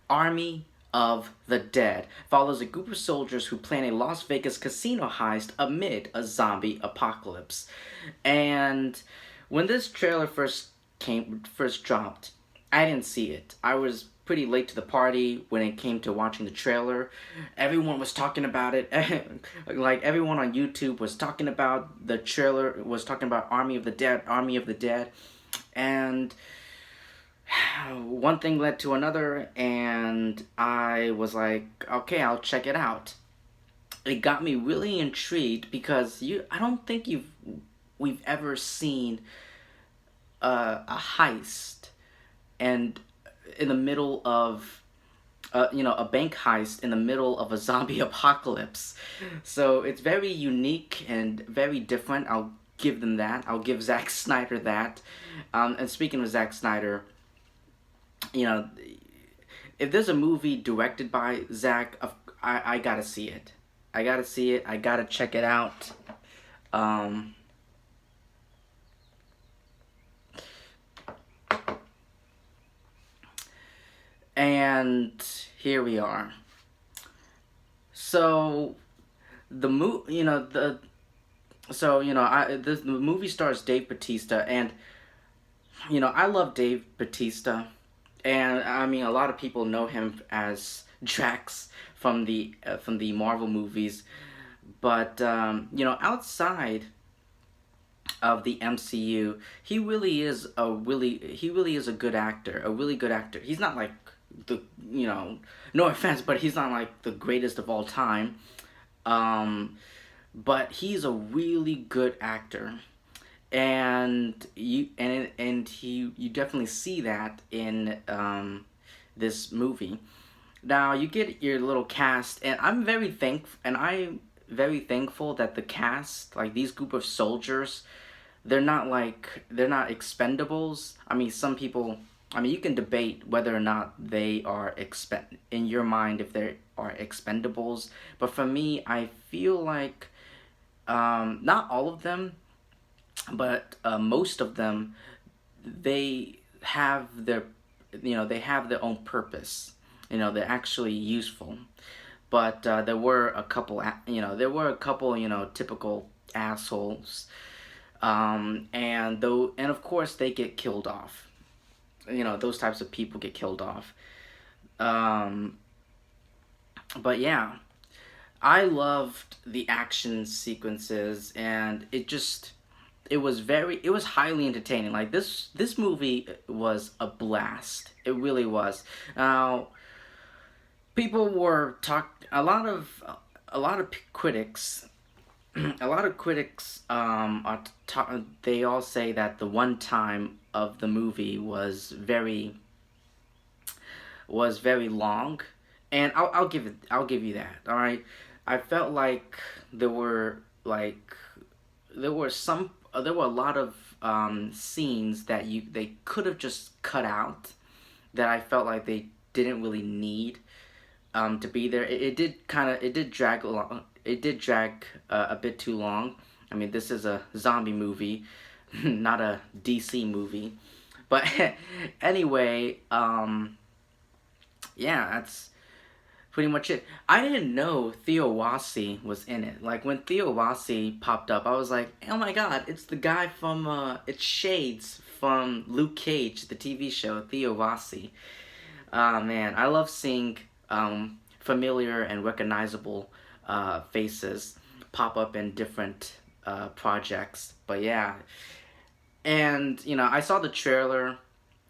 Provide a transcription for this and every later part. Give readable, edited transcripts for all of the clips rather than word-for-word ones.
Army of the Dead follows a group of soldiers who plan a Las Vegas casino heist amid a zombie apocalypse. And when this trailer first dropped, I didn't see it. I was pretty late to the party when it came to watching the trailer. Everyone was talking about it. Like everyone on YouTube was talking about the trailer, was talking about Army of the Dead, Army of the Dead. And one thing led to another, and I was like, okay, I'll check it out. It got me really intrigued because I don't think we've ever seen a heist and in the middle of a bank heist in the middle of a zombie apocalypse. So it's very unique and very different. I'll give them that. I'll give Zack Snyder that. And speaking of Zack Snyder, you know, if there's a movie directed by Zack, I gotta see it. I gotta see it. I gotta check it out. Um, and here we are. So the mo you know the so you know I the movie stars Dave Bautista, and I love Dave Bautista, and I mean a lot of people know him as Drax from the Marvel movies, but outside of the MCU, he really is a good actor, a really good actor. He's not like the no offense, but he's not like the greatest of all time. Um, but he's a really good actor, and you definitely see that in this movie. Now you get your little cast, and I'm very thankful that the cast, like these group of soldiers, they're not expendables. I mean, some people. I mean, you can debate whether or not they are in your mind if they are expendables. But for me, I feel like not all of them, but most of them, they have they have their own purpose. They're actually useful. But there were a couple typical assholes, and of course they get killed off. Those types of people get killed off. Um, but yeah, I loved the action sequences, and it was highly entertaining. Like this movie was a blast. It really was. Now, people were talk a lot of critics a lot of critics they all say that the one time of the movie was very long, and I'll give you that. All right, I felt like there were like there were a lot of scenes that you they could have just cut out, that I felt like they didn't really need to be there. It did drag along. It did drag a bit too long. I mean, this is a zombie movie, not a DC movie. But anyway, yeah, that's pretty much it. I didn't know Theo Rossi was in it. Like when Theo Rossi popped up, I was like, oh my god, it's the guy from it's Shades from Luke Cage, the TV show. Theo Rossi. Man, I love seeing familiar and recognizable faces pop up in different projects. But yeah, and I saw the trailer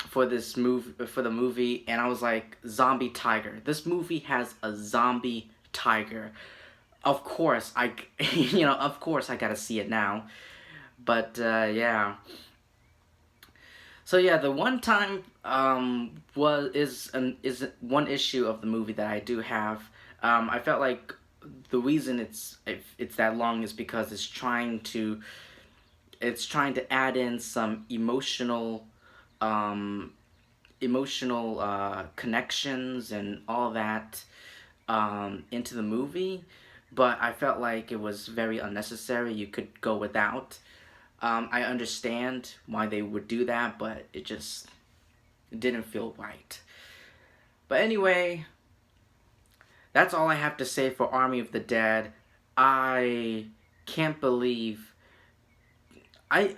for the movie, and I was like, zombie tiger. This movie has a zombie tiger. Of course, of course, I gotta see it now. But yeah. So yeah, the one time is one issue of the movie that I do have. I felt like the reason it's that long is because it's trying to add in some um, emotional connections and all that into the movie, but I felt like it was very unnecessary. You could go without. I understand why they would do that, but it just didn't feel right. But anyway, that's all I have to say for Army of the Dead. I can't believe I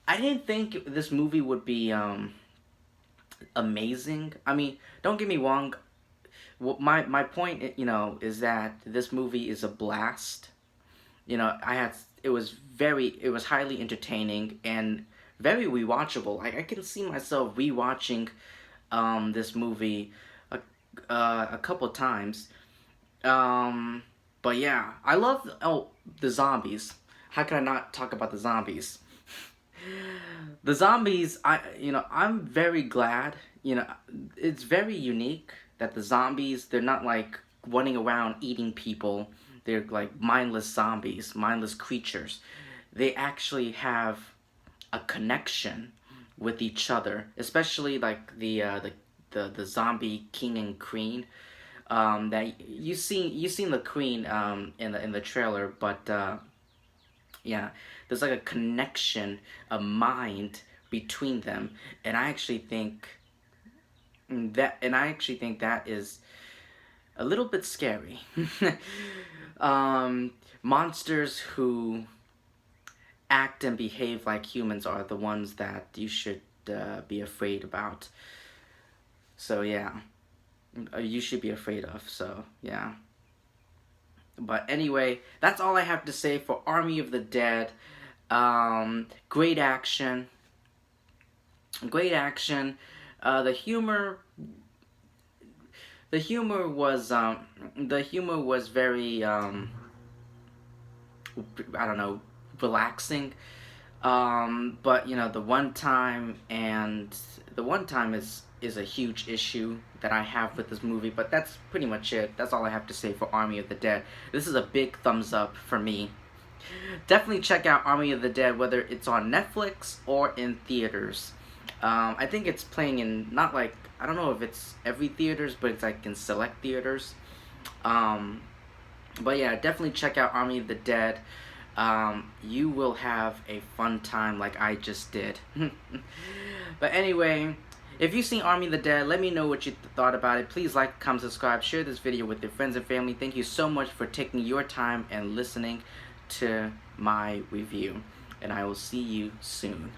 I didn't think this movie would be amazing. I mean, don't get me wrong. My point, is that this movie is a blast. It was highly entertaining and very rewatchable. Like I can see myself rewatching this movie a, a couple times. Um, but yeah, I love the zombies. How can I not talk about the zombies? The zombies, I'm very glad. It's very unique that the zombies, they're not like running around eating people. They're like mindless zombies, mindless creatures. They actually have a connection with each other, especially like the zombie king and queen. That you seen the queen in the trailer, but yeah, there's like a connection, a mind between them, and I actually think that is a little bit scary. Monsters who act and behave like humans are the ones that you should be afraid about. So yeah, you should be afraid of. So yeah. But anyway, that's all I have to say for Army of the Dead. Great action. Great action. The humor. The humor was very I don't know, relaxing. But the one time is a huge issue that I have with this movie. But that's pretty much it. That's all I have to say for Army of the Dead. This is a big thumbs up for me. Definitely check out Army of the Dead, whether it's on Netflix or in theaters. I think it's playing in not like I don't know if it's every theaters, but it's like in select theaters. Um, but yeah, definitely check out Army of the Dead. You will have a fun time like I just did. But anyway, if you've seen Army of the Dead, let me know what you thought about it. Please like, comment, subscribe, share this video with your friends and family. Thank you so much for taking your time and listening to my review. And I will see you soon.